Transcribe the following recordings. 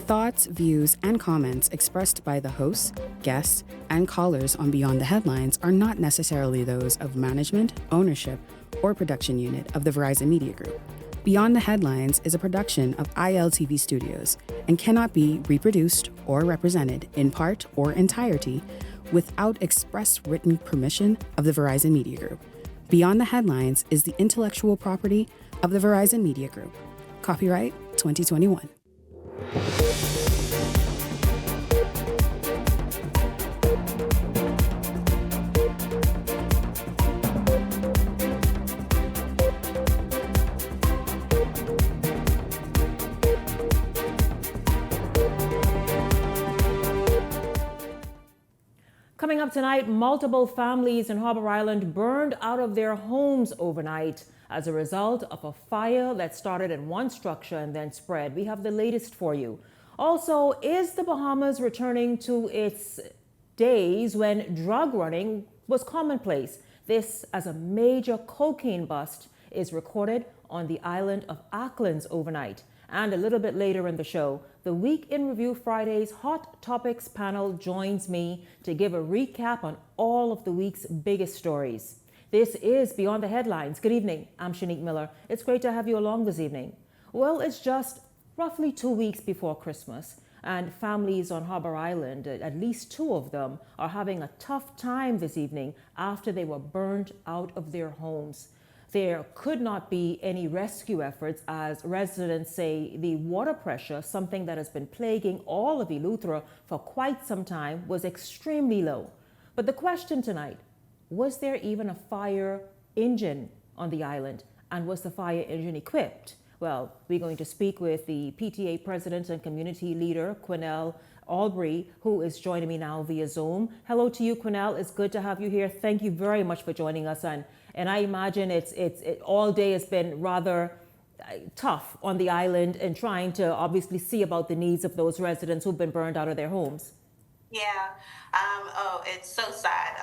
thoughts, views, and comments expressed by the hosts, guests, and callers on Beyond the Headlines are not necessarily those of management, ownership, or production unit of the Verizon Media Group. Beyond the Headlines is a production of ILTV Studios and cannot be reproduced or represented in part or entirety without express written permission of the Verizon Media Group. Beyond the Headlines is the intellectual property of the Verizon Media Group. Copyright 2021. Coming up tonight, multiple families in Harbor Island burned out of their homes overnight as a result of a fire that started in one structure and then spread. We have the latest for you. Also, is the Bahamas returning to its days when drug running was commonplace? This as a major cocaine bust is recorded on the island of Acklins overnight. And a little bit later in the show, the Week in Review Friday's Hot Topics panel joins me to give a recap on all of the week's biggest stories. This is Beyond the Headlines. Good evening. I'm Shanique Miller. It's great to have you along this evening. Well, it's just roughly 2 weeks before Christmas, and families on Harbor Island, at least 2 of them, are having a tough time this evening after they were burned out of their homes. There could not be any rescue efforts as residents say the water pressure, something that has been plaguing all of Eleuthera for quite some time, was extremely low. But the question tonight, was there even a fire engine on the island? And was the fire engine equipped? Well, we're going to speak with the PTA president and community leader, Quinnell Albury, who is joining me now via Zoom. Hello to you, Quinnell. It's good to have you here. Thank you very much for joining us. And I imagine it all day has been rather tough on the island and trying to obviously see about the needs of those residents who've been burned out of their homes. Yeah. It's so sad.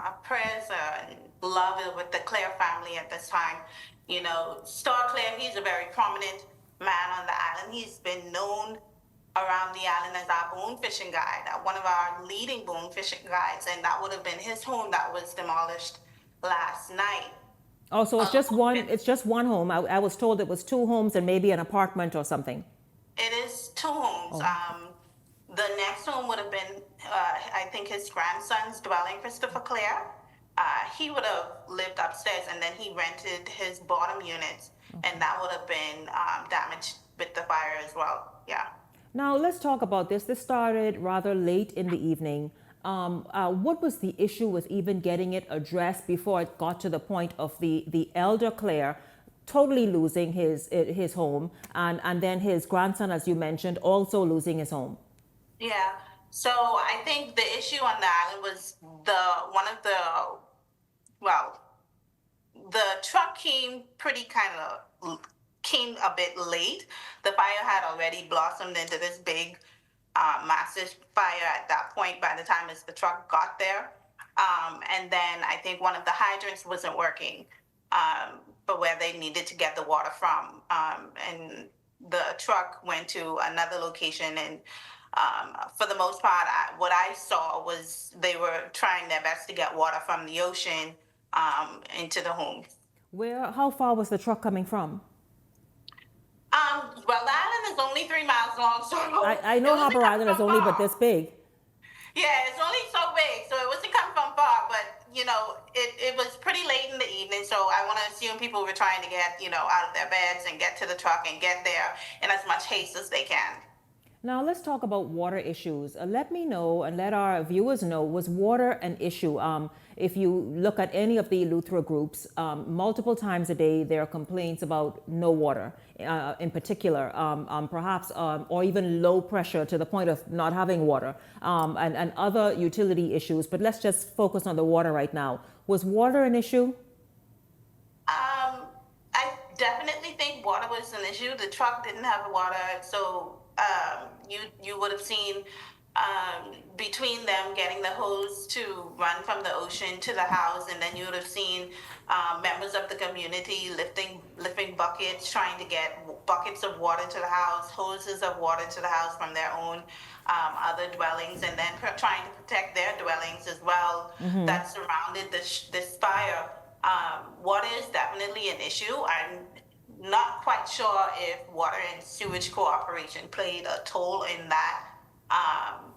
Our prayers and love with the Clare family at this time. You know, Star Clare, he's a very prominent man on the island. He's been known around the island as our boon fishing guide, one of our leading boon fishing guides, and that would have been his home that was demolished last night. Oh, so it's just one. It's just one home. I was told it was 2 homes and maybe an apartment or something. It is 2 homes. Oh. The next home would have been, I think, his grandson's dwelling, Christopher Clare. He would have lived upstairs, and then he rented his bottom units, and that would have been damaged with the fire as well. Yeah. Now let's talk about this. This started rather late in the evening. What was the issue with even getting it addressed before it got to the point of the elder Clare totally losing his home, and then his grandson, as you mentioned, also losing his home? Yeah. So I think the issue on the island was the truck came a bit late. The fire had already blossomed into this big, massive fire at that point by the time the truck got there. And then I think one of the hydrants wasn't working, but where they needed to get the water from. And the truck went to another location, and for the most part, what I saw was they were trying their best to get water from the ocean into the homes. How far was the truck coming from? Well, the island is only 3 miles long, so I know Harbor Island is only but this big. Yeah, it's only so big, so it wasn't coming from far, but you know, it was pretty late in the evening, so I want to assume people were trying to get, out of their beds and get to the truck and get there in as much haste as they can. Now let's talk about water issues. Let me know and let our viewers know, was water an issue? If you look at any of the Eleuthera groups, multiple times a day there are complaints about no water in particular, perhaps, or even low pressure to the point of not having water, and other utility issues. But let's just focus on the water right now. Was water an issue? I definitely think water was an issue. The truck didn't have water, so you would have seen between them getting the hose to run from the ocean to the house, and then you would have seen members of the community lifting buckets, trying to get buckets of water to the house, hoses of water to the house from their own other dwellings, and then trying to protect their dwellings as well that surrounded this fire. Water is definitely an issue. I'm not quite sure if Water and Sewage Corporation played a toll in that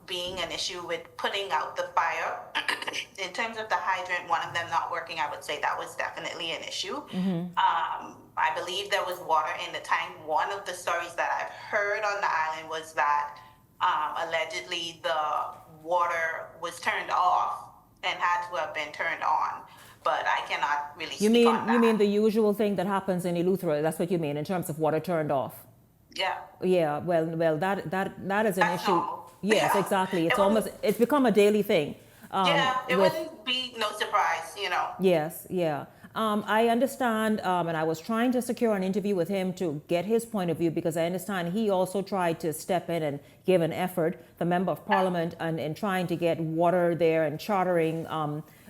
being an issue with putting out the fire. In terms of the hydrant, one of them not working, I would say that was definitely an issue. I believe there was water in the tank. One of the stories that I've heard on the island was that allegedly the water was turned off and had to have been turned on. But I cannot really speak on that. You mean the usual thing that happens in Eleuthera? That's what you mean in terms of water turned off? Yeah. Yeah. Well, that is an That's issue. normal. Yes, Yeah. exactly. It's become a daily thing. It wouldn't be no surprise, Yes, yeah. I understand, and I was trying to secure an interview with him to get his point of view, because I understand he also tried to step in and give an effort, the member of parliament, and in trying to get water there and chartering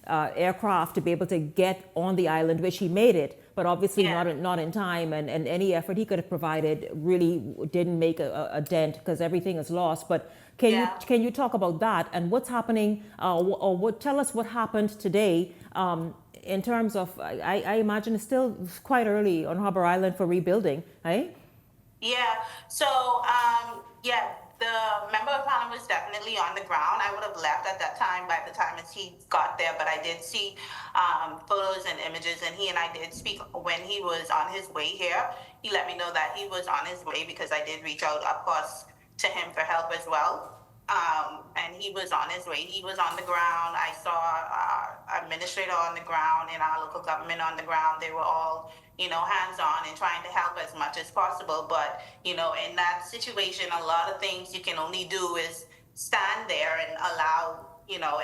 aircraft to be able to get on the island, which he made it, but obviously not in time, and any effort he could have provided really didn't make a dent, because everything is lost. But can you talk about that and what's happening, or tell us what happened today in terms of, I imagine it's still quite early on Harbor Island for rebuilding, right? Yeah. So, the member of parliament was definitely on the ground. I would have left at that time by the time as he got there, but I did see photos and images, and he and I did speak when he was on his way here. He let me know that he was on his way, because I did reach out, of course, to him for help as well. And he was on his way. He was on the ground. I saw our administrator on the ground and our local government on the ground. They were all, hands-on and trying to help as much as possible. But, in that situation, a lot of things you can only do is stand there and allow,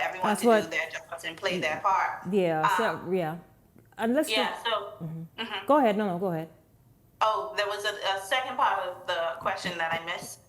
everyone to do their jobs and play their part. Yeah. And let's go ahead. No, go ahead. Oh, there was a second part of the question that I missed.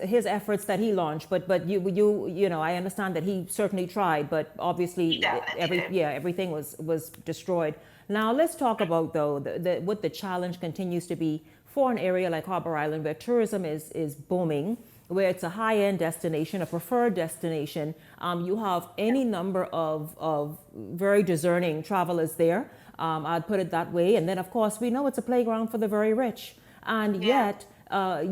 His efforts that he launched, but I understand that he certainly tried, but obviously everything was destroyed. Now let's talk about though what the challenge continues to be for an area like Harbor Island, where tourism is booming, where it's a high-end destination, a preferred destination. You have any number of very discerning travelers there. I'd put it that way. And then of course we know it's a playground for the very rich, and yet.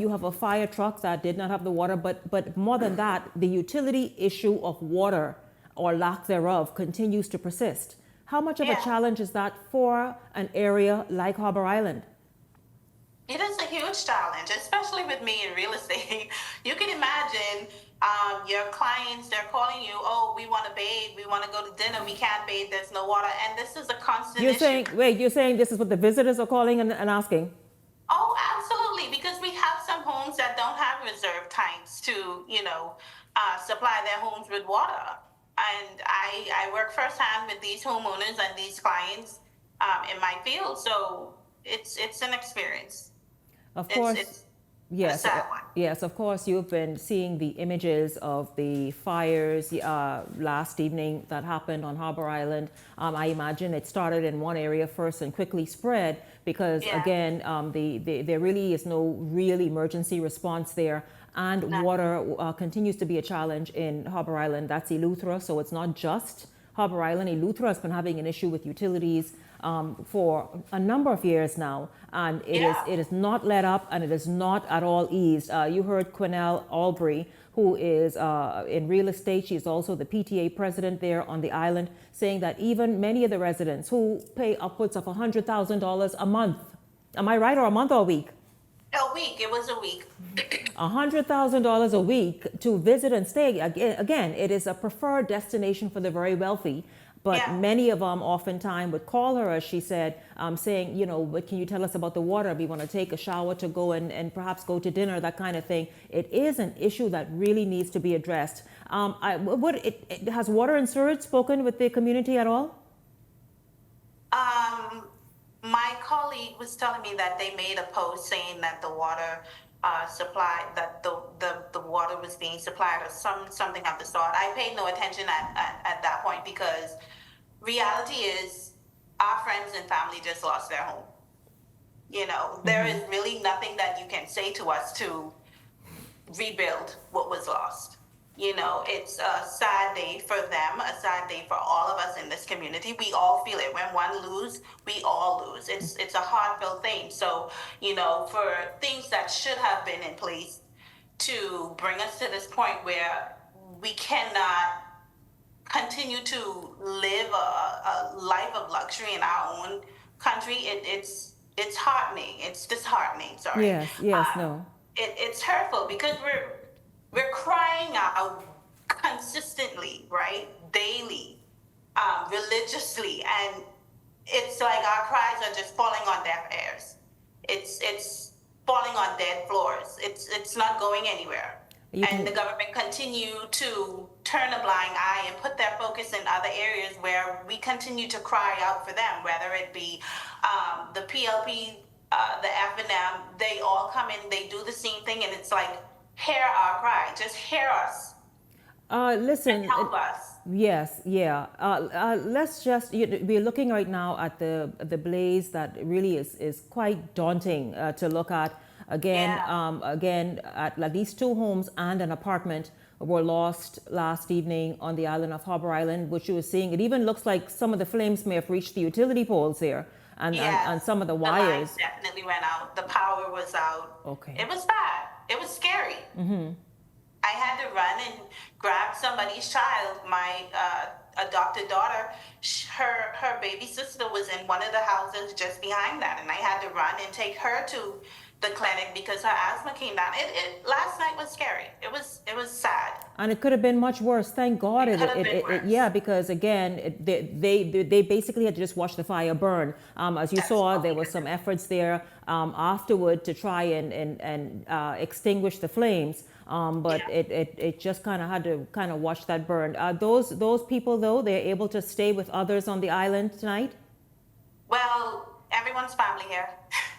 You have a fire truck that did not have the water, but more than that, the utility issue of water or lack thereof continues to persist. How much of a challenge is that for an area like Harbor Island? It is a huge challenge, especially with me in real estate. You can imagine your clients, they're calling you, oh, we want to bathe, we want to go to dinner, we can't bathe, there's no water, and this is a constant issue. You're saying this is what the visitors are calling and asking? Oh, absolutely, because we have some homes that don't have reserve tanks to, supply their homes with water. And I work firsthand with these homeowners and these clients in my field, so it's an experience. Of course. It's yes, a sad one. Yes, of course, you've been seeing the images of the fires last evening that happened on Harbor Island. I imagine it started in one area first and quickly spread because, again, there really is no real emergency response there. And water continues to be a challenge in Harbor Island. That's Eleuthera, so it's not just Harbor Island. Eleuthera has been having an issue with utilities for a number of years now, and it is not let up, and it is not at all eased. You heard Quinnell Albury, who is in real estate. She's also the PTA president there on the island, saying that even many of the residents who pay upwards of $100,000 a month, am I right, or a month or a week? A week. It was a week. $100,000 a week to visit and stay. Again, it is a preferred destination for the very wealthy. But many of them oftentimes would call her, as she said, saying, what can you tell us about the water? We want to take a shower to go and perhaps go to dinner, that kind of thing. It is an issue that really needs to be addressed. Has Water and Sewage spoken with the community at all? My colleague was telling me that they made a post saying that the water supplied, that the water was being supplied or something of the sort. I paid no attention at that point because reality is our friends and family just lost their home. You know, there is really nothing that you can say to us to rebuild what was lost. You know, it's a sad day for them, a sad day for all of us in this community. We all feel it. When one lose, we all lose. It's a heartfelt thing. So, you know, for things that should have been in place to bring us to this point where we cannot continue to live a life of luxury in our own country, it's heartening. It's disheartening. Sorry. Yes, no. It's hurtful because we're crying out consistently, right, daily, religiously, and it's like our cries are just falling on deaf ears. It's falling on dead floors. It's not going anywhere. And the government continue to turn a blind eye and put their focus in other areas where we continue to cry out for them, whether it be the PLP, the FNM, they all come in, they do the same thing, and it's like, hear our cry, just hear us. Listen, and help us. Yes, yeah. Let's just, we're looking right now at the blaze that really is quite daunting to look at. Again, again, at least 2 homes and an apartment were lost last evening on the island of Harbor Island, which you were seeing. It even looks like some of the flames may have reached the utility poles there and some of the wires. The lights definitely went out. The power was out. Okay. It was bad. It was scary. I had to run and grab somebody's child. My adopted daughter, her baby sister was in one of the houses just behind that, and I had to run and take her to the clinic because her asthma came down. Last night was scary. It was sad. And it could have been much worse. Thank God. Yeah, because again, they basically had to just watch the fire burn. As you saw, there was some efforts there afterward to try and extinguish the flames. But it just kind of had to watch that burn. Those people though, they're able to stay with others on the island tonight? Well, everyone's family here.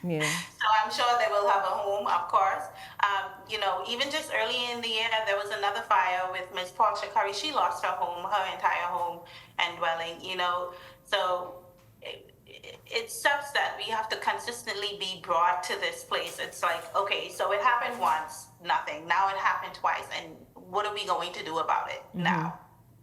Yeah. So I'm sure they will have a home, of course. You know, even just early in the year, there was another fire with Miss Portia Curry. She lost her home, her entire home and dwelling, you know. So it sucks that we have to consistently be brought to this place. It's like, okay, so it happened once, nothing. Now it happened twice. And what are we going to do about it now?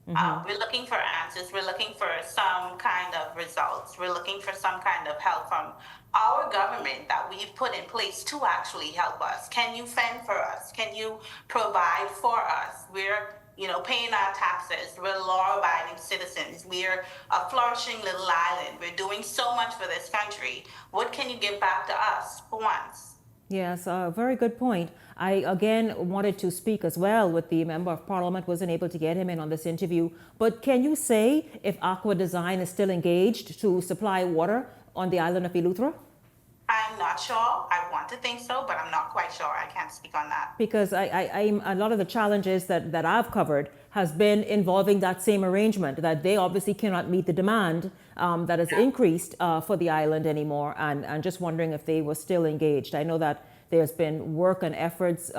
We're looking for answers. We're looking for some kind of results. We're looking for some kind of help from our government that we've put in place to actually help us. Can you fend for us? Can you provide for us? We're, you know, paying our taxes. We're law-abiding citizens. We're a flourishing little island. We're doing so much for this country. What can you give back to us for once? Yes, very good point. I again wanted to speak as well with the Member of Parliament, wasn't able to get him in on this interview. But can you say if Aqua Design is still engaged to supply water on the island of Eleuthera? I'm not sure. I want to think so, but I'm not quite sure. I can't speak on that. Because I'm a lot of the challenges that I've covered has been involving that same arrangement, that they obviously cannot meet the demand that has increased for the island anymore, and just wondering if they were still engaged. I know that there's been work and efforts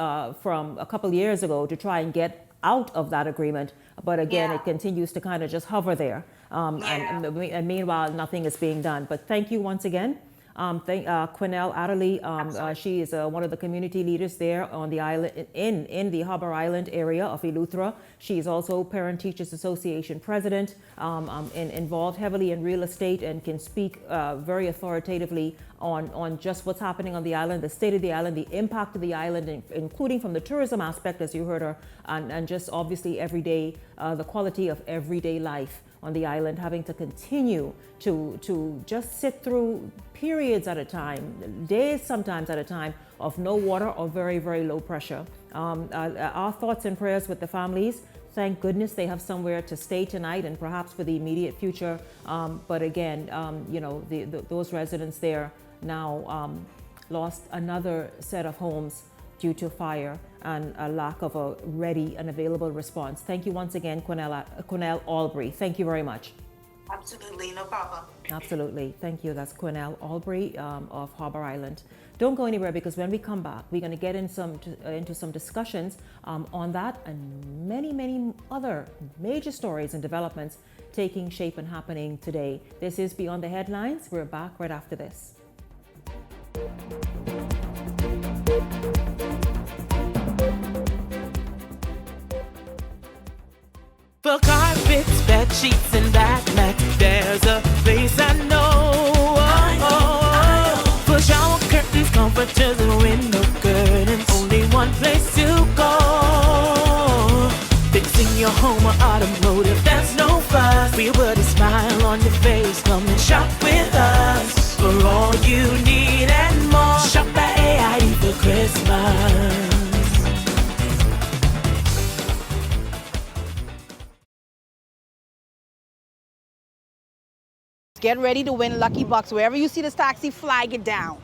from a couple years ago to try and get out of that agreement, but again, it continues to kind of just hover there. And meanwhile, nothing is being done. But thank you once again. Quinnell Adderley, she is one of the community leaders there on the island, in the Harbor Island area of Eleuthera. She is also Parent Teachers Association president, involved heavily in real estate, and can speak very authoritatively on just what's happening on the island, the state of the island, the impact of the island, including from the tourism aspect, as you heard her, and just obviously everyday, the quality of everyday life on the island, having to continue to just sit through periods at a time, days sometimes at a time, of no water or very, very low pressure. Our thoughts and prayers with the families. Thank goodness they have somewhere to stay tonight and perhaps for the immediate future. But again, you know, those residents there now lost another set of homes due to fire and a lack of a ready and available response. Thank you once again, Quinnell Albury. Thank you very much. Absolutely, no problem. Absolutely. Thank you. That's Quinnell Albury of Harbor Island. Don't go anywhere, because when we come back, we're going to get into some discussions on that and many, many other major stories and developments taking shape and happening today. This is Beyond the Headlines. We're back right after this. For carpets, bed sheets, and bath mats, there's a place I know. For shower curtains, comforters, and window curtains, only one place to go. Fixing your home or automotive, that's no fuss. We'll put a smile on your face. Come and shop with us for all you need and more. Shop at AID for Christmas. Get ready to win Lucky Bucks. Wherever you see this taxi, flag it down.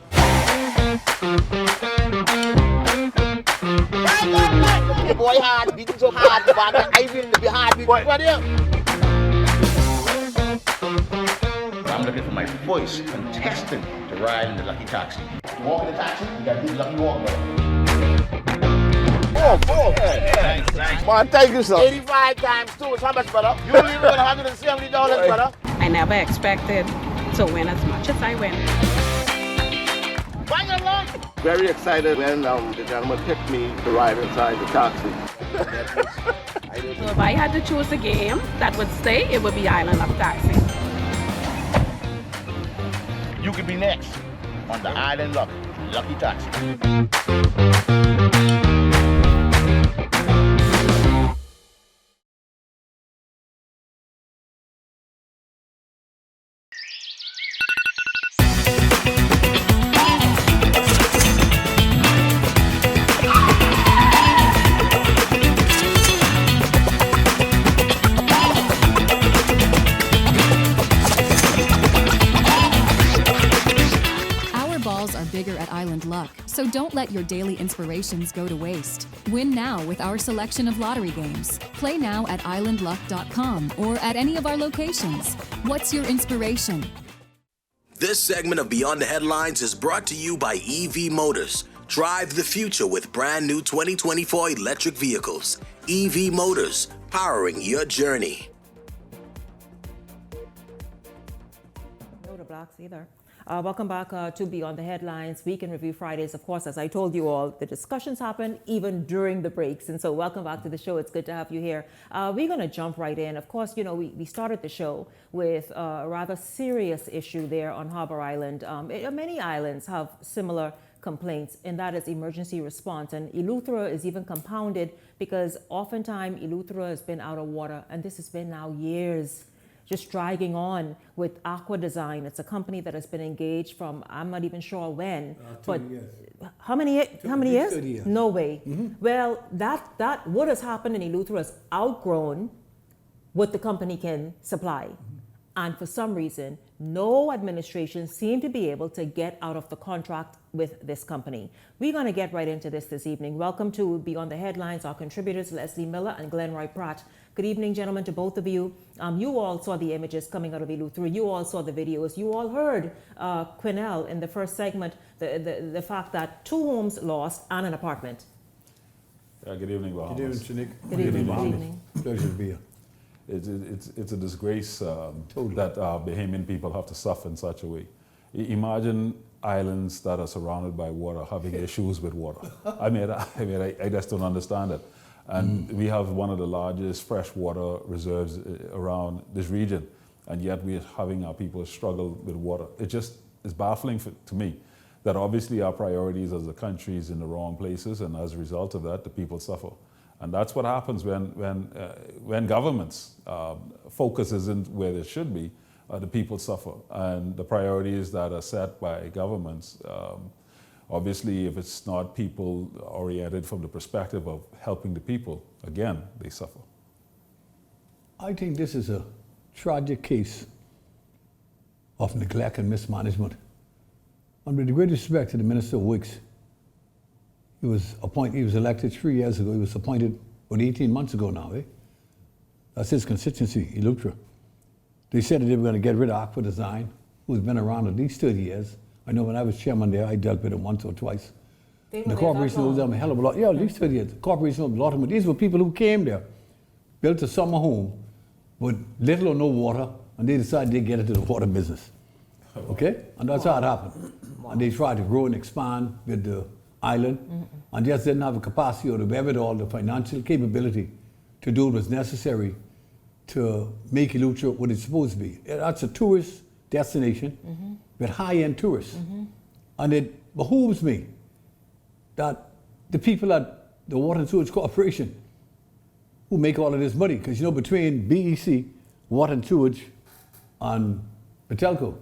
The boy hard, beating so hard, I will be hard beating. What here? I'm looking for my first contestant to ride in the Lucky Taxi. Walk in the taxi, you gotta do the Lucky Walk, bro. Thanks. Man, thank you, sir. 85 times 2 is how much, brother? You leave with $170, brother. I never expected to win as much as I win. Very excited when the gentleman picked me to ride inside the taxi. So if I had to choose a game that would stay, it would be Island of Taxi. You could be next on the Island Lucky Taxi. Bigger at Island Luck, so don't let your daily inspirations go to waste. Win now with our selection of lottery games. Play now at islandluck.com or at any of our locations. What's your inspiration? This segment of Beyond the Headlines is brought to you by EV Motors. Drive the future with brand new 2024 electric vehicles. EV Motors, powering your journey. No to blocks either. Welcome back to Beyond the Headlines, Week in Review Fridays. Of course, as I told you all, the discussions happen even during the breaks. And so welcome back to the show. It's good to have you here. We're going to jump right in. Of course, you know, we started the show with a rather serious issue there on Harbor Island. Many islands have similar complaints, and that is emergency response. And Eleuthera is even compounded because oftentimes Eleuthera has been out of water, and this has been now years. Just dragging on with Aqua Design. It's a company that has been engaged from, I'm not even sure when, but years. How many years? 30 years. No way. Mm-hmm. Well, that what has happened in Eleuthera has outgrown what the company can supply. Mm-hmm. And for some reason, no administration seemed to be able to get out of the contract with this company. We're going to get right into this evening. Welcome to Beyond the Headlines, our contributors, Leslie Miller and Glenn Roy Pratt. Good evening, gentlemen, to both of you. You all saw the images coming out of Eleuthera. You all saw the videos. You all heard Quinnell in the first segment, the fact that 2 homes lost and an apartment. Good evening, Bahamas. Good evening, Shanique. Good evening. Pleasure to be here. It's a disgrace that Bahamian people have to suffer in such a way. Imagine islands that are surrounded by water having issues with water. I just don't understand it. And we have one of the largest freshwater reserves around this region, and yet we're having our people struggle with water. It just is baffling to me that obviously our priorities as a country is in the wrong places, and as a result of that, the people suffer. And that's what happens when governments focus isn't where they should be, the people suffer. And the priorities that are set by governments, obviously if it's not people oriented from the perspective of helping the people, again, they suffer. I think this is a tragic case of neglect and mismanagement. And with the greatest respect to the Minister of Works, he was elected 3 years ago. He was appointed 18 months ago now. That's his constituency, Eleuthera. They said that they were going to get rid of Aqua Design, who's been around at least 30 years. I know when I was chairman there, I dealt with them once or twice. The corporation owes them a hell of a lot. Yeah, at least 30 years. The corporation owes a lot of money. These were people who came there, built a summer home with little or no water, and they decided they'd get into the water business. Okay? And that's how it happened. And they tried to grow and expand with the island, and just didn't have the capacity or the wherewithal, the financial capability to do what was necessary to make Eleuthera what it's supposed to be. That's a tourist destination with high-end tourists. And it behooves me that the people at the Water and Sewage Corporation who make all of this money, because you know, between BEC, Water and Sewage, and Patelco,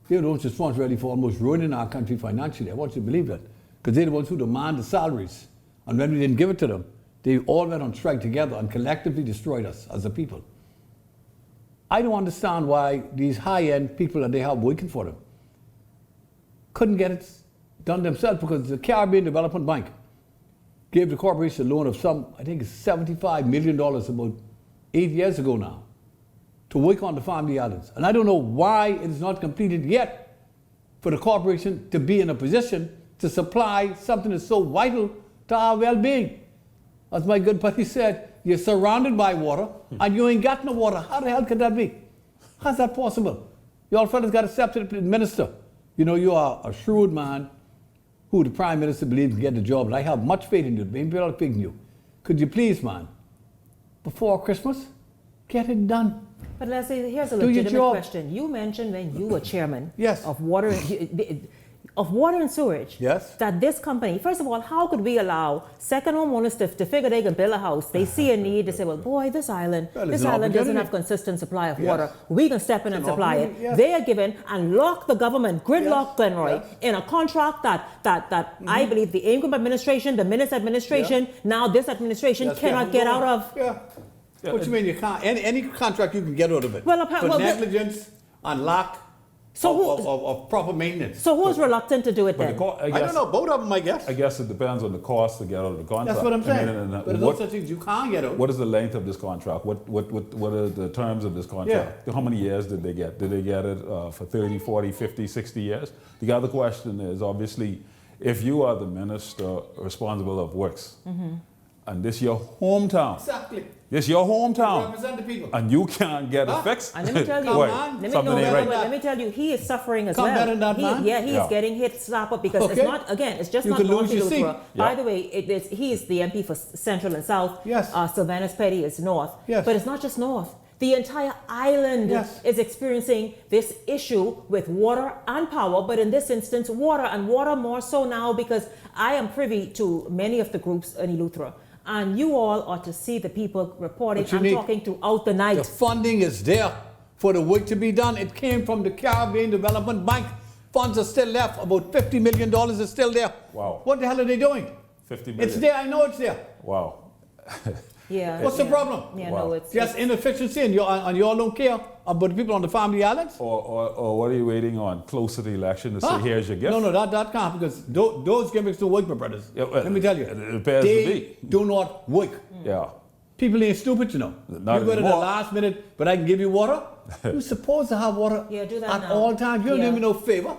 they're the ones responsible for almost ruining our country financially. I want you to believe that, because they're the ones who demand the salaries. And when we didn't give it to them, they all went on strike together and collectively destroyed us as a people. I don't understand why these high-end people that they have working for them couldn't get it done themselves, because the Caribbean Development Bank gave the corporation a loan of I think it's $75 million about 8 years ago now, to work on the family islands. And I don't know why it is not completed yet for the corporation to be in a position to supply something that's so vital to our well-being. As my good buddy said, you're surrounded by water and you ain't got no water. How the hell could that be? How's that possible? You all fellas got to step to the minister. You know, you are a shrewd man who the Prime Minister believes can get the job, and I have much faith in you, maybe a lot of faith in you. Could you please, man, before Christmas, get it done? But Leslie, here's a legitimate question. You mentioned when you were chairman of water and sewage, that this company, first of all, how could we allow second homeowners to figure they can build a house? They see a need, they say, well, boy, this island doesn't have consistent supply of water. We can step in and supply it. They are given and lock the government, gridlock Glenroy, in a contract that I believe the Ingram administration, the Minutes administration, now this administration cannot get out of. What you mean you can't? Any contract you can get out of it. For negligence and lack of proper maintenance. So who's reluctant to do it then? I don't know, both of them, I guess. I guess it depends on the cost to get out of the contract. That's what I'm saying. But there's no such things you can't get out. What is the length of this contract? What are the terms of this contract? How many years did they get? Did they get it for 30, 40, 50, 60 years? The other question is, obviously, if you are the minister responsible of works, and this your hometown. Exactly. This your hometown. Represent the people. And you can't get it fixed. And let me tell you, let me tell you, he is suffering as well. He is getting hit slap up because it's not, again, it's just not North Eleuthera. By the way, he is the MP for Central and South. Sylvanus Petty is North. But it's not just North. The entire island is experiencing this issue with water and power, but in this instance, water, and water more so now because I am privy to many of the groups in Eleuthera. And you all ought to see the people reporting and talking throughout the night. The funding is there for the work to be done. It came from the Caribbean Development Bank. Funds are still left. About $50 million is still there. Wow. What the hell are they doing? 50 million. It's there. I know it's there. Wow. What's the problem? No, it's just inefficiency, and you all don't care about the people on the family islands? Or what are you waiting on? Close to the election to say, here's your gift? No, that can't, because those gimmicks don't work, my brothers. Let me tell you. It appears to be. Do not work. Yeah. People ain't stupid, you know. Not you go to the last minute, but I can give you water. You're supposed to have water at all times. You don't do me no favor.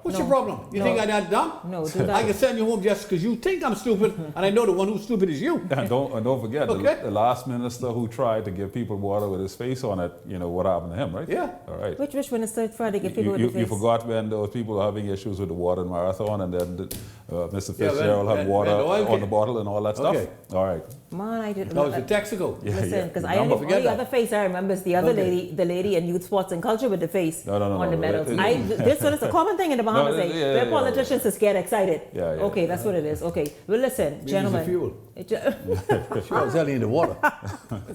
What's your problem? You think I'm that dumb? No, do that. I can send you home just because you think I'm stupid, and I know the one who's stupid is you. And don't forget, the last minister who tried to give people water with his face on it, you know what happened to him, right? Yeah. All right. Which minister tried to give people with the face? You forgot when those people were having issues with the water in Marathon, and then Mr. Fitzgerald had water on the bottle and all that stuff. All right. Man, I didn't. That was in Texaco. Listen, because the only other face I remember is the other lady, the lady in Youth Sports and Culture with the face on the medals. This one is a common thing in the Bahamas, where politicians just get excited. Okay, that's what it is. Okay, well, listen, gentlemen. Fuel. Sure, I was telling you the water.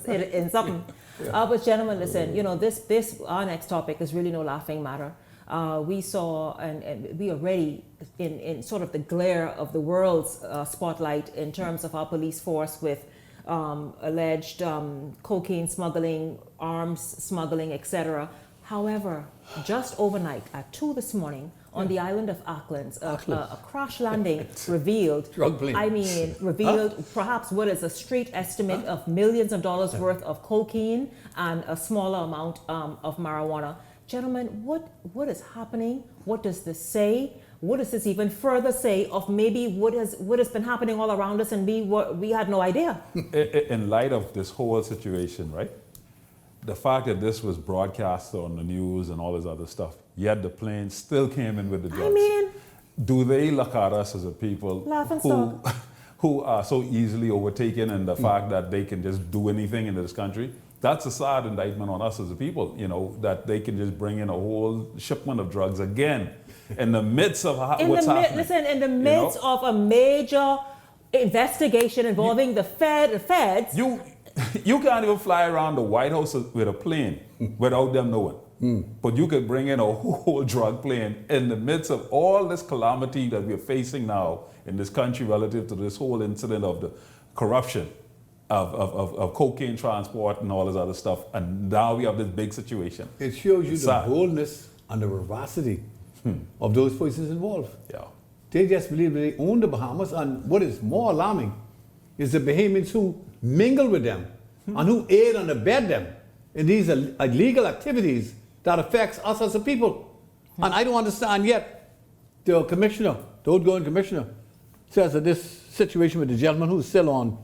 in something. But gentlemen, listen, you know, this our next topic is really no laughing matter. We saw and we are already in sort of the glare of the world's spotlight in terms of our police force with alleged cocaine smuggling, arms smuggling, etc. However, just overnight at 2 this morning, on the island of Auckland. A crash landing revealed, drug plane. Revealed perhaps what is a street estimate of millions of dollars worth of cocaine and a smaller amount of marijuana. Gentlemen, what is happening? What does this say? What does this even further say of maybe what has been happening all around us and we had no idea? In light of this whole situation, right? The fact that this was broadcast on the news and all this other stuff, yet the plane still came in with the drugs. I mean, do they look at us as a people who are so easily overtaken in the fact that they can just do anything in this country? That's a sad indictment on us as a people, you know, that they can just bring in a whole shipment of drugs again in the midst of what's happening. Listen, in the midst of a major investigation involving the feds. You can't even fly around the White House with a plane without them knowing. But you could bring in a whole drug plane in the midst of all this calamity that we're facing now in this country relative to this whole incident of the corruption of cocaine transport and all this other stuff. And now we have this big situation. It shows you the boldness and the veracity of those voices involved. Yeah. They just believe they own the Bahamas, and what is more alarming is the Bahamians who mingle with them and who aid and abet them in these illegal activities that affects us as a people. And I don't understand yet. The commissioner, the outgoing commissioner, says that this situation with the gentleman who's still on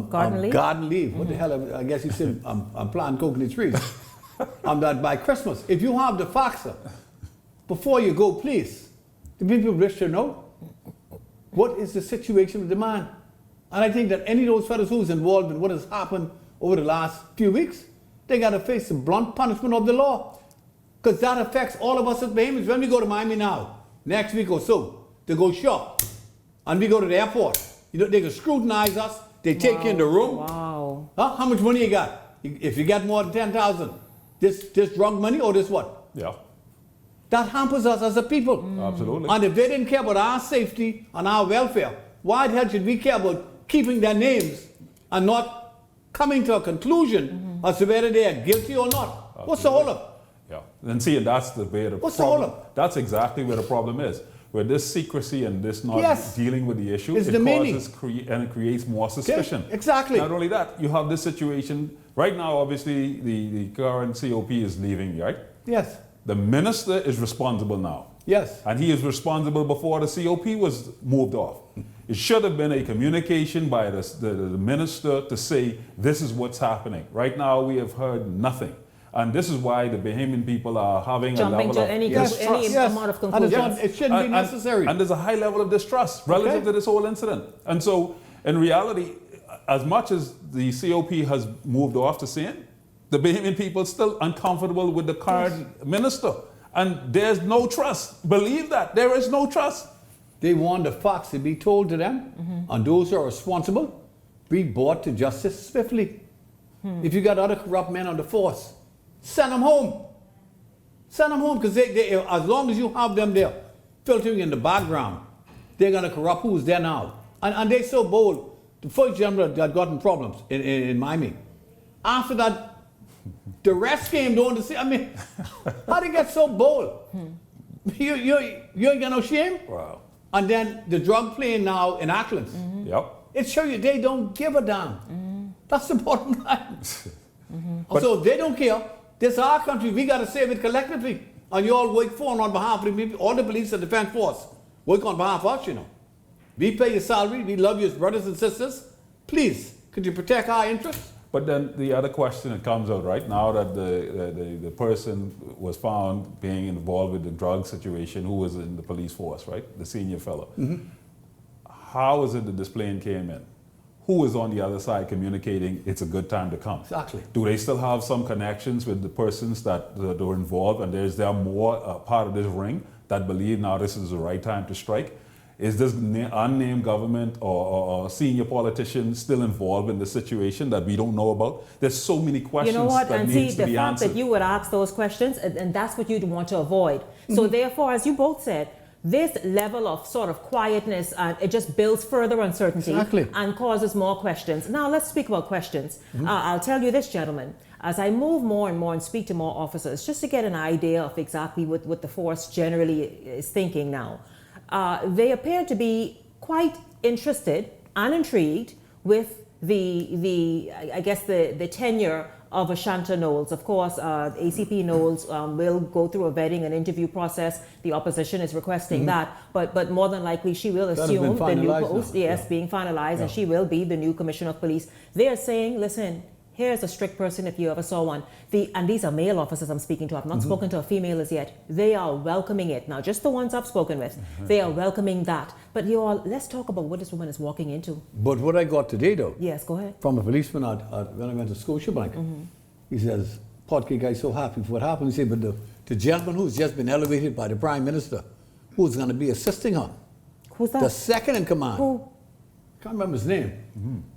garden leave. What the hell? I guess he said, I'm planting coconut trees. That by Christmas, if you have the facts, before you go, please, the people wish to know what is the situation with the man. And I think that any of those fellows who's involved in what has happened over the last few weeks, they got to face the blunt punishment of the law. Because that affects all of us as Bahamians. When we go to Miami now, next week or so, to go shop, and we go to the airport, you know, they can scrutinize us, they take you in the room. Wow. Huh? How much money you got? If you get more than 10,000, this drug money or this what? Yeah. That hampers us as a people. Absolutely. And if they didn't care about our safety and our welfare, why the hell should we care about keeping their names and not coming to a conclusion as to whether they are guilty or not? Absolutely. What's the holdup? Yeah. And see, that's the way the What's problem. the holdup? That's exactly where the problem is. Where this secrecy and this not dealing with the issue, it's it causes and it creates more suspicion. Yes, exactly. Not only that, you have this situation right now. Obviously, the current COP is leaving, right? Yes. The minister is responsible now. Yes. And he is responsible before the COP was moved off. It should have been a communication by the minister to say, this is what's happening. Right now, we have heard nothing. And this is why the Bahamian people are having a level of any distrust. amount of conclusions. It shouldn't be necessary. And there's a high level of distrust relative to this whole incident. And so, in reality, as much as the COP has moved off to saying, the Bahamian people are still uncomfortable with the current minister. And there's no trust. Believe that. There is no trust. They want the facts to be told to them, and those who are responsible be brought to justice swiftly. If you got other corrupt men on the force, send them home. Send them home, because they, as long as you have them there filtering in the background, they're going to corrupt who's there now. And they're so bold. The first gentleman that gotten problems in Miami, after that, the rest came down to see. I mean, how they get so bold? You ain't got no shame? Wow. And then the drug plane now in Auckland. Yep. It shows you they don't give a damn. That's the bottom line. So if they don't care, this is our country, we got to save it collectively. And you all work for and on behalf of the people, all the police and defense force work on behalf of us, you know. We pay your salary, we love you as brothers and sisters. Please, could you protect our interests? But then the other question that comes out right now that the person was found being involved with the drug situation, who was in the police force, right? The senior fellow. How is it that this plane came in? Who is on the other side communicating it's a good time to come? Exactly. Do they still have some connections with the persons that were involved, and is there more part of this ring that believe now this is the right time to strike? Is this unnamed government or senior politicians still involved in the situation that we don't know about? There's so many questions you know what? that and needs see, to be answered. The fact that you would ask those questions, and that's what you'd want to avoid. So therefore, as you both said, this level of sort of quietness, it just builds further uncertainty and causes more questions. Now, let's speak about questions. I'll tell you this, gentlemen. As I move more and more and speak to more officers, just to get an idea of exactly what the force generally is thinking now, they appear to be quite interested and intrigued with the tenure of Ashanta Knowles. Of course, ACP Knowles will go through a vetting and interview process. The opposition is requesting that, but more than likely she will assume the new post, being finalized, and she will be the new Commissioner of Police. They are saying, listen, here's a strict person if you ever saw one. And these are male officers I'm speaking to. I've not spoken to a female as yet. They are welcoming it. Now, just the ones I've spoken with, they are welcoming that. But you all, let's talk about what this woman is walking into. But what I got today, though, yes, go ahead, from a policeman when I went to Scotiabank, he says, Potke guy's so happy for what happened. He said, but the gentleman who's just been elevated by the Prime Minister, who's going to be assisting her. Who's that? The second in command. Who? Can't remember his name.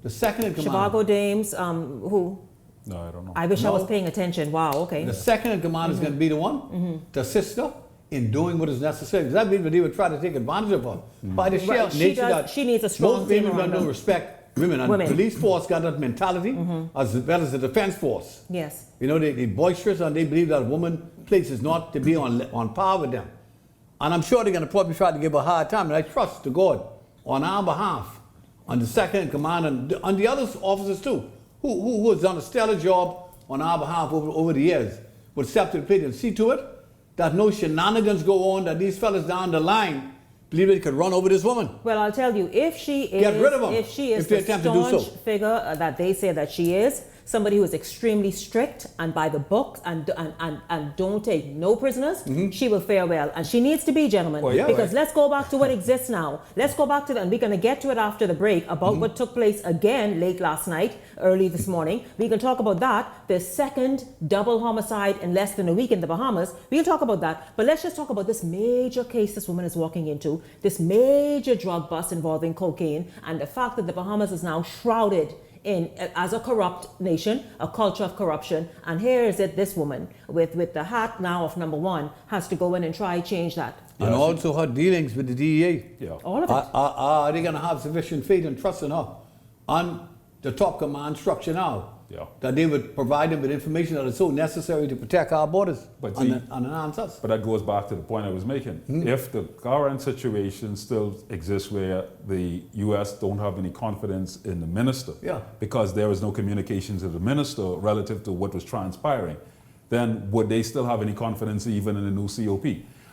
The second in command. Chicago Dames, who? No, I don't know. I wish I was paying attention. Wow, okay. The second in command is going to be the one to assist her in doing what is necessary. Because that means they would try to take advantage of her. By the sheer nature that she needs a strong most women don't respect women. And the police force got that mentality as well as the defense force. Yes. You know, they're boisterous and they believe that a woman place is not to be on par with them. And I'm sure they're going to probably try to give her a hard time. And I trust to God on our behalf, on the second in command, and on the other officers too, who has done a stellar job on our behalf over the years, would step to the plate and see to it that no shenanigans go on, that these fellas down the line believe they could run over this woman. Well, I'll tell you, if she is, get rid of them, if she is the staunch figure that they say that she is, somebody who is extremely strict and by the book and don't take no prisoners, she will fare well. And she needs to be, gentlemen, because let's go back to what exists now. Let's go back to that, and we're going to get to it after the break about what took place again late last night, early this morning. We can talk about that, the second double homicide in less than a week in the Bahamas. We'll talk about that, but let's just talk about this major case this woman is walking into, this major drug bust involving cocaine, and the fact that the Bahamas is now shrouded in as a corrupt nation, a culture of corruption. And here is it, this woman with the hat now of number one has to go in and try change that. And also her dealings with the DEA. All of it. Are they going to have sufficient faith and trust in her on the top command structure now? That they would provide them with information that is so necessary to protect our borders and enhance us. But that goes back to the point I was making. If the current situation still exists where the U.S. don't have any confidence in the minister, because there was no communications with the minister relative to what was transpiring, then would they still have any confidence even in the new COP?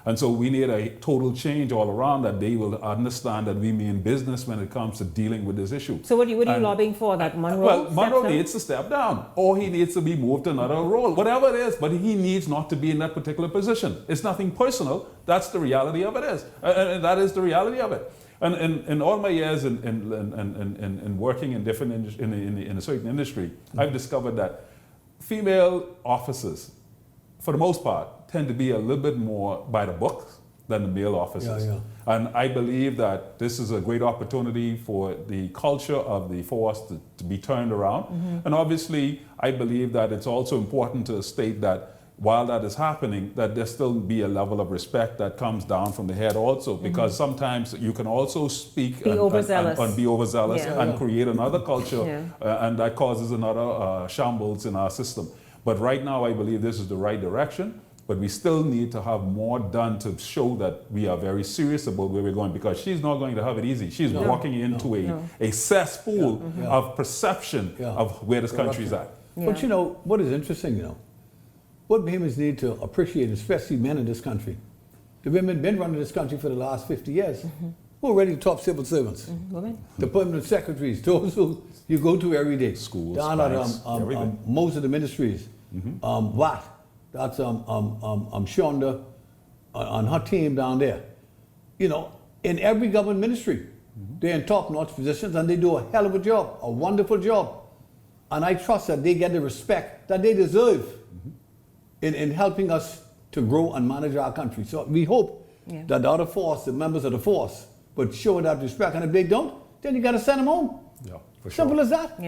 And so we need a total change all around, that they will understand that we mean business when it comes to dealing with this issue. So what are you lobbying for, that Monroe? Well, Monroe needs to step down, or he needs to be moved to another role, whatever it is, but he needs not to be in that particular position. It's nothing personal. That's the reality of it is. And that is the reality of it. And in all my years in working in different in a certain industry, I've discovered that female officers, for the most part, tend to be a little bit more by the book than the male officers. And I believe that this is a great opportunity for the culture of the force to be turned around. And obviously, I believe that it's also important to state that while that is happening, that there still be a level of respect that comes down from the head also, because sometimes you can also speak be overzealous and create another culture, and that causes another shambles in our system. But right now, I believe this is the right direction. But we still need to have more done to show that we are very serious about where we're going, because she's not going to have it easy. She's walking into a cesspool of perception of where this country is at. But you know, what is interesting, what Bahamians need to appreciate, especially men in this country, the women been running this country for the last 50 years, who are already top civil servants, the permanent secretaries, those who you go to every day, schools, down banks, at most of the ministries, what? That's Shonda on her team down there. In every government ministry, they're in top-notch positions and they do a hell of a job, a wonderful job. And I trust that they get the respect that they deserve in helping us to grow and manage our country. So we hope that the other force, the members of the force, would show that respect. And if they don't, then you got to send them home. Simple as that.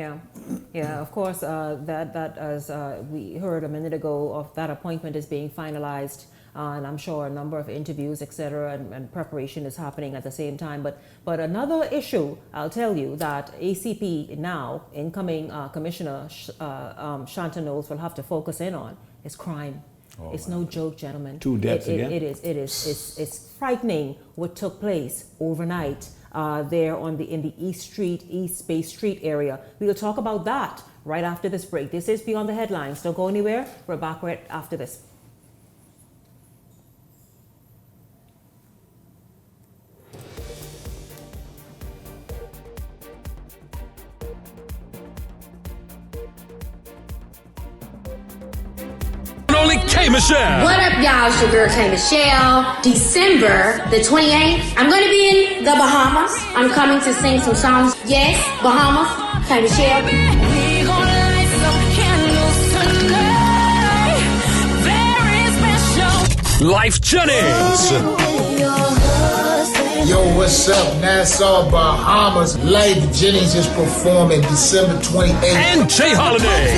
Of course, that as we heard a minute ago, of that appointment is being finalized and I'm sure a number of interviews, etc., and preparation is happening at the same time. But another issue, I'll tell you, that ACP now, incoming Commissioner Shanta Knowles will have to focus in on is crime. Oh, it's no joke, gentlemen. 2 deaths again? It's frightening what took place overnight there in the East Bay Street area. We'll talk about that right after this break. This is Beyond the Headlines. Don't go anywhere. We're back right after this. K. Michelle. What up, y'all? It's your girl K. Michelle. December the 28th, I'm going to be in the Bahamas. I'm coming to sing some songs. Yes, Bahamas. K. Michelle. We gonna light some candles tonight. Very special. Life Jennings. Yo, what's up? Nassau, Bahamas. Life Jennings is performing December 28th. And Jay Holiday.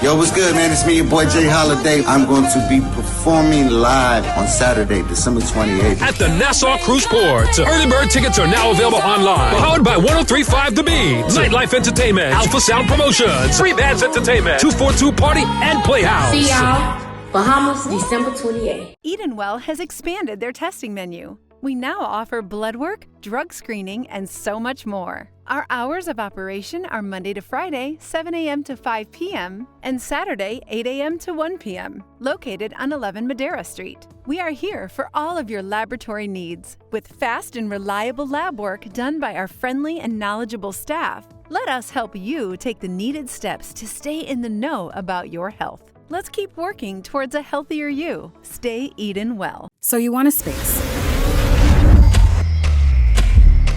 Yo, what's good, man? It's me, your boy Jay Holiday. I'm going to be performing live on Saturday, December 28th. At the Nassau Cruise Port. Early bird tickets are now available online. Powered by 103.5 The Beat. Nightlife Entertainment. Alpha Sound Promotions. Free Bands Entertainment. 242 Party and Playhouse. See y'all. Bahamas, December 28th. Edenwell has expanded their testing menu. We now offer blood work, drug screening, and so much more. Our hours of operation are Monday to Friday, 7 a.m. to 5 p.m., and Saturday, 8 a.m. to 1 p.m., located on 11 Madera Street. We are here for all of your laboratory needs, with fast and reliable lab work done by our friendly and knowledgeable staff. Let us help you take the needed steps to stay in the know about your health. Let's keep working towards a healthier you. Stay Eden well. So you want a space.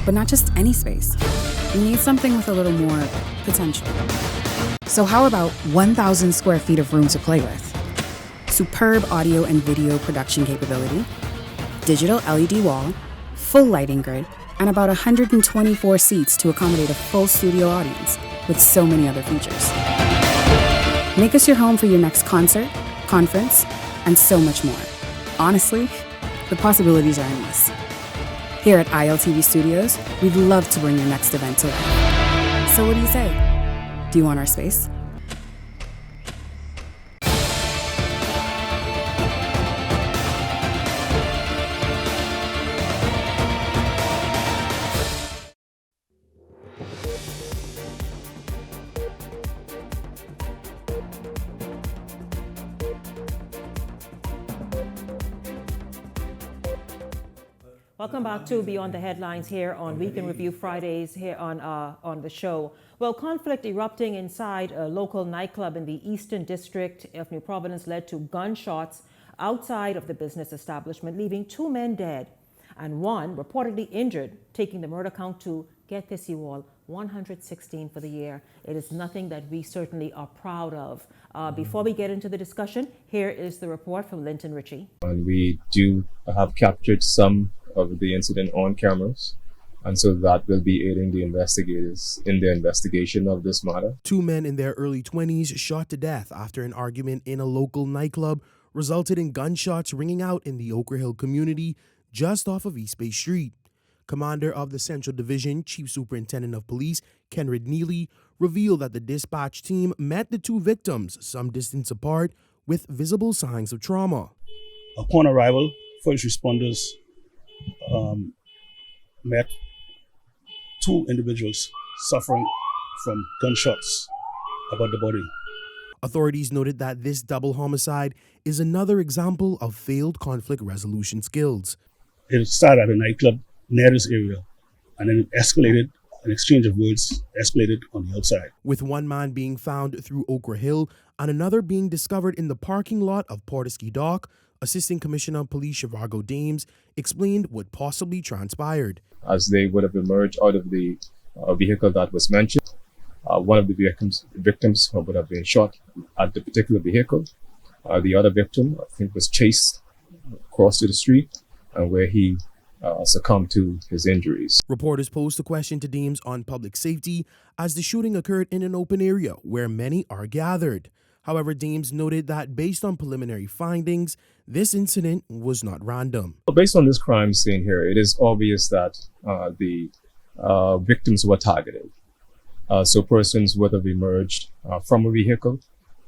But not just any space. You need something with a little more potential. So how about 1,000 square feet of room to play with? Superb audio and video production capability, digital LED wall, full lighting grid, and about 124 seats to accommodate a full studio audience, with so many other features. Make us your home for your next concert, conference, and so much more. Honestly, the possibilities are endless. Here at ILTV Studios, we'd love to bring your next event to life. So what do you say? Do you want our space? Welcome back to Beyond the Headlines here on Week in Review Fridays here on the show. Well, conflict erupting inside a local nightclub in the Eastern District of New Providence led to gunshots outside of the business establishment, leaving 2 men dead and 1 reportedly injured, taking the murder count to, get this you all, 116 for the year. It is nothing that we certainly are proud of. Before we get into the discussion, here is the report from Linton Ritchie. And we do have captured some of the incident on cameras, and so that will be aiding the investigators in their investigation of this matter. 2 men in their early 20s shot to death after an argument in a local nightclub resulted in gunshots ringing out in the Ochre Hill community just off of East Bay Street. Commander of the Central Division, Chief Superintendent of Police, Kenrid Neely, revealed that the dispatch team met the 2 victims some distance apart with visible signs of trauma. Upon arrival, first responders met 2 individuals suffering from gunshots about the body. Authorities noted that this double homicide is another example of failed conflict resolution skills. It started at a nightclub near this area, and then it escalated. An exchange of words escalated on the outside. With 1 man being found through Ochre Hill and another being discovered in the parking lot of Portisky Dock, Assistant Commissioner of Police Shivargo Dames explained what possibly transpired. As they would have emerged out of the vehicle that was mentioned, one of the victims would have been shot at the particular vehicle. The other victim, I think, was chased across to the street, where he succumbed to his injuries. Reporters posed a question to Dames on public safety as the shooting occurred in an open area where many are gathered. However, Dames noted that based on preliminary findings, this incident was not random. Based on this crime scene here, it is obvious that the victims were targeted. So persons would have emerged from a vehicle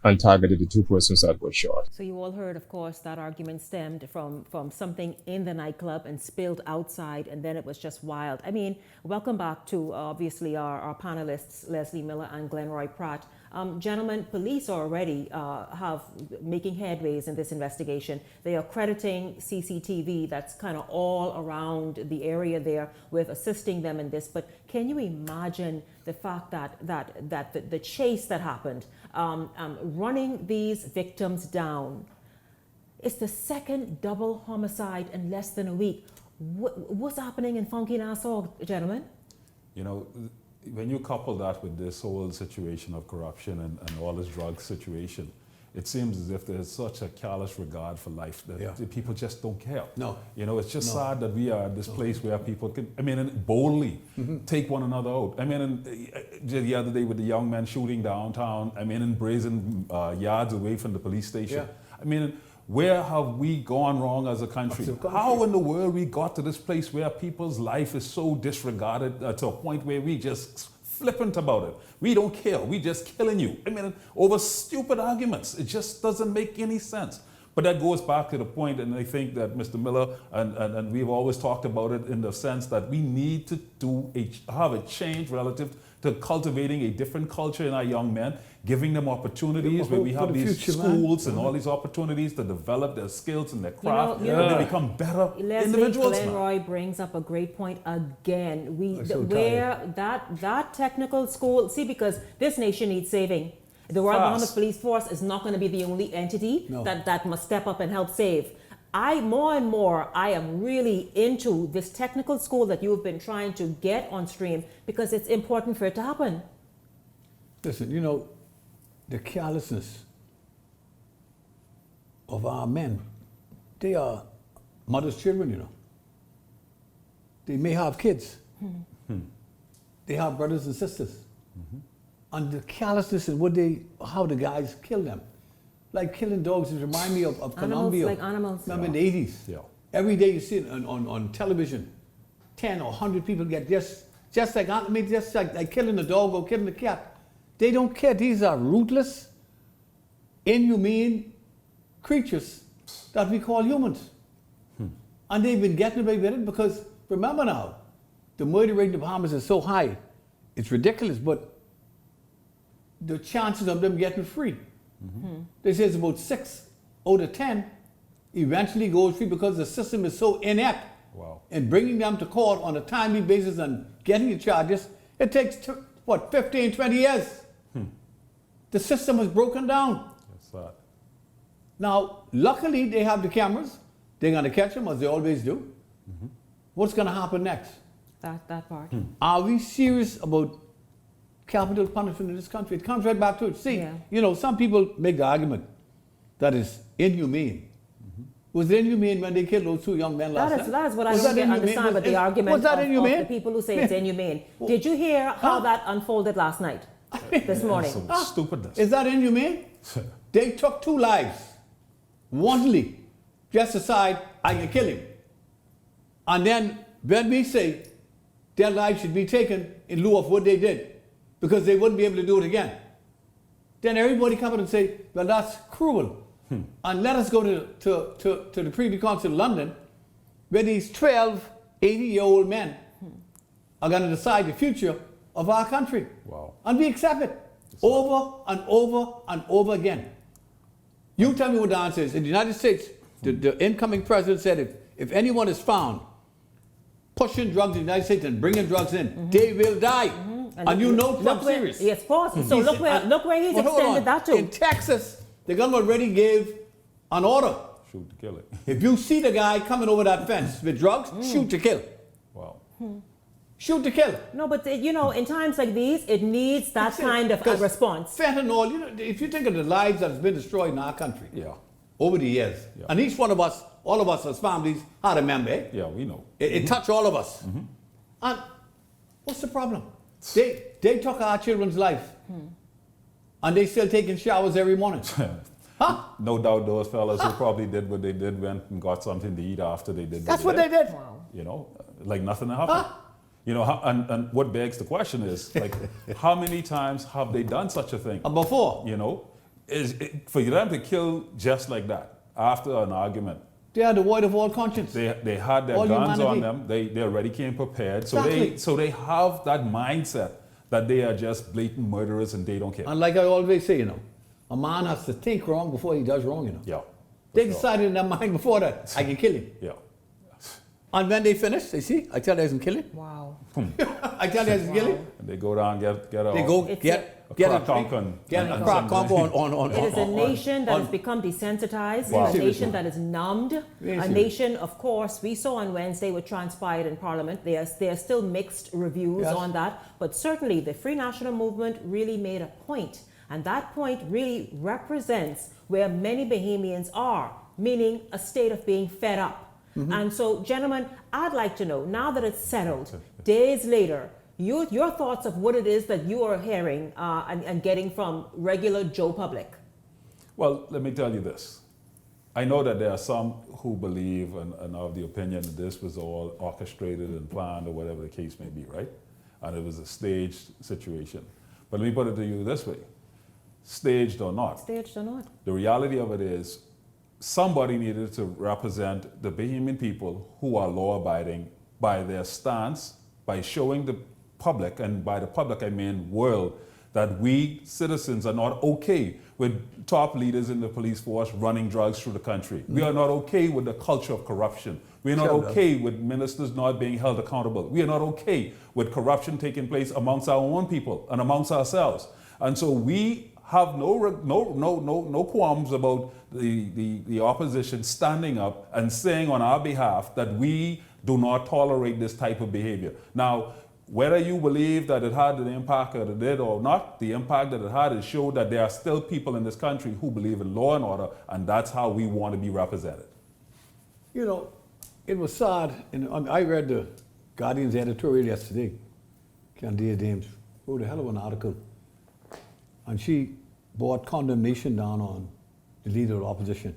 and targeted the two persons that were shot. So you all heard, of course, that argument stemmed from something in the nightclub and spilled outside, and then it was just wild. I mean, welcome back to obviously our panelists, Leslie Miller and Glenroy Pratt. Gentlemen, police are already have making headways in this investigation. They are crediting CCTV that's kind of all around the area there with assisting them in this. But can you imagine the fact that the chase that happened, running these victims down? It's the second double homicide in less than a week. What's happening in Funky Nassau, gentlemen? You know, when you couple that with this whole situation of corruption and all this drug situation, it seems as if there's such a callous regard for life that people just don't care. No. You know, it's just sad that we are at this place where people can, boldly take one another out. The other day with the young man shooting downtown, in brazen yards away from the police station. Yeah. Where have we gone wrong as a country? How in the world we got to this place where people's life is so disregarded to a point where we just flippant about it? We don't care. We just killing you. Over stupid arguments. It just doesn't make any sense. But that goes back to the point, and I think that Mr. Miller and we've always talked about it in the sense that we need to have a change relative to cultivating a different culture in our young men, giving them opportunities where we have these schools and all these opportunities to develop their skills and their craft, and they become better individuals. Glenroy brings up a great point again. That technical school, because this nation needs saving. The Royal Bahamas Police Force is not going to be the only entity that must step up and help save. More and more, I am really into this technical school that you've been trying to get on stream because it's important for it to happen. Listen, the carelessness of our men, they are mothers' children, They may have kids. They have brothers and sisters. And the carelessness and how the guys kill them. Like killing dogs, it reminds me of Colombia. Like animals. Remember in the 80s? Yeah. Every day you see it on television. 10 or 100 people get just like killing a dog or killing a cat. They don't care. These are ruthless, inhumane creatures that we call humans. And they've been getting away with it because, remember now, the murder rate in the Bahamas is so high. It's ridiculous, but the chances of them getting free, they say it's about 6 out of 10 eventually goes free because the system is so inept. Wow. And bringing them to court on a timely basis and getting the charges, it takes, 15, 20 years. The system is broken down. That's sad. Now, luckily, they have the cameras. They're going to catch them, as they always do. What's going to happen next? That part. Are we serious about capital punishment in this country? It comes right back to it. See, some people make the argument that is inhumane. Was it inhumane when they killed those two young men last night? That is what I don't understand with the argument of the people who say it's inhumane. Did you hear how that unfolded last night, this morning? Stupidness. Is that inhumane? They took 2 lives, wantonly, just decide I can kill him. And then when we say their lives should be taken in lieu of what they did, because they wouldn't be able to do it again, then everybody come in and say, well, that's cruel. And let us go to the Privy Council in London, where these 12 80-year-old men are going to decide the future of our country. Wow. And we accept it over and over and over again. You tell me what the answer is. In the United States, the incoming president said if anyone is found pushing drugs in the United States and bringing drugs in, they will die. And you know Trump's serious. Yes, of course. So look where he's extended that to. In Texas, the government already gave an order. Shoot to kill it. If you see the guy coming over that fence with drugs, shoot to kill. Wow. Shoot to kill. No, but in times like these, it needs that kind of a response. Fentanyl, if you think of the lives that has been destroyed in our country over the years, and each one of us, all of us as families, had a member. Yeah, we know. It touched all of us. And what's the problem? They took our children's life. And they still taking showers every morning. Huh? No doubt those fellas who probably did what they did went and got something to eat after they did That's what they did. Wow. You know, like nothing happened. You know, and what begs the question is, like, how many times have they done such a thing? Before. You know, for them to kill just like that after an argument. They are devoid of all conscience. They had their all guns humanity. on them. They already came prepared. Exactly. So they have that mindset that they are just blatant murderers and they don't care. And like I always say, you know, a man has to think wrong before he does wrong, you know. Yeah. They decided in their mind before that, I can kill him. Yeah. And when they finish, they see, I tell you I can kill him. Wow. I tell you I can kill him. And they go down, get a crack conk on. It is a nation that has become desensitized, Wow. a nation that is numbed, Very a serious. nation, of course, we saw on Wednesday what transpired in Parliament. There are still mixed reviews Yes. on that, but certainly the Free National Movement really made a point, and that point really represents where many Bahamians are, meaning a state of being fed up. And so, gentlemen, I'd like to know, now that it's settled, days later, your thoughts of what it is that you are hearing and getting from regular Joe public. Well, let me tell you this. I know that there are some who believe and are of the opinion that this was all orchestrated and planned or whatever the case may be, right? And it was a staged situation. But let me put it to you this way. Staged or not. Staged or not. The reality of it is somebody needed to represent the Bahamian people who are law-abiding by their stance, by showing the public, and by the public I mean world, that we citizens are not okay with top leaders in the police force running drugs through the country. We are not okay with the culture of corruption. We are not okay with ministers not being held accountable. We are not okay with corruption taking place amongst our own people and amongst ourselves. And so we have no qualms about the opposition standing up and saying on our behalf that we do not tolerate this type of behavior. Now, whether you believe that it had the impact that it did or not, the impact that it had is showed that there are still people in this country who believe in law and order, and that's how we want to be represented. You know, it was sad. I read the Guardian's editorial yesterday. Candia Dames wrote a hell of an article. And she brought condemnation down on the leader of the opposition,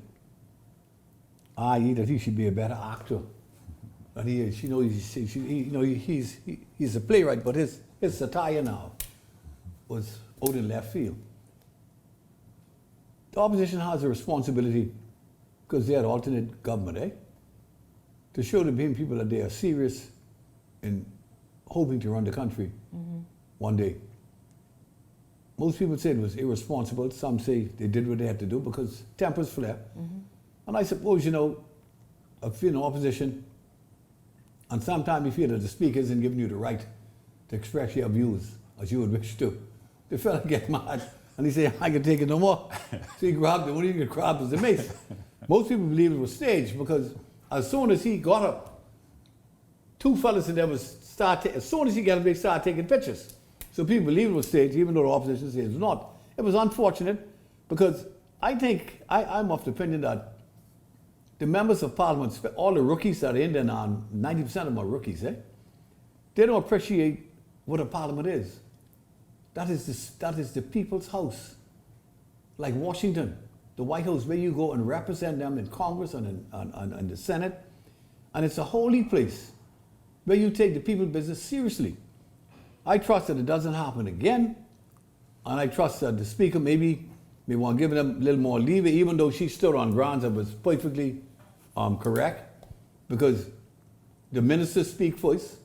i.e. that he should be a better actor than he is. You know, he's a playwright, but his satire now was out in left field. The opposition has a responsibility, because they are alternate government, to show the Bahamian people that they are serious in hoping to run the country one day. Most people say it was irresponsible. Some say they did what they had to do because tempers flare. And I suppose, you know, if you're in opposition, and sometimes you feel that the speaker isn't giving you the right to express your views as you would wish to, the fella get mad and he say, I can take it no more. So he grabbed the only thing he could grab was the mace. Most people believe it was staged because as soon as he got up, two fellas in there as soon as he got up, they started taking pictures. So people believe it was staged, even though the opposition says it was not. It was unfortunate because I think, I'm of the opinion that the members of parliament, all the rookies that are in there now, 90% of them are rookies, they don't appreciate what a parliament is. That is the people's house. Like Washington, the White House, where you go and represent them in Congress and in the Senate. And it's a holy place where you take the people's business seriously. I trust that it doesn't happen again, and I trust that the speaker may want to give them a little more leeway, even though she stood on grounds that was perfectly correct, because the ministers speak first,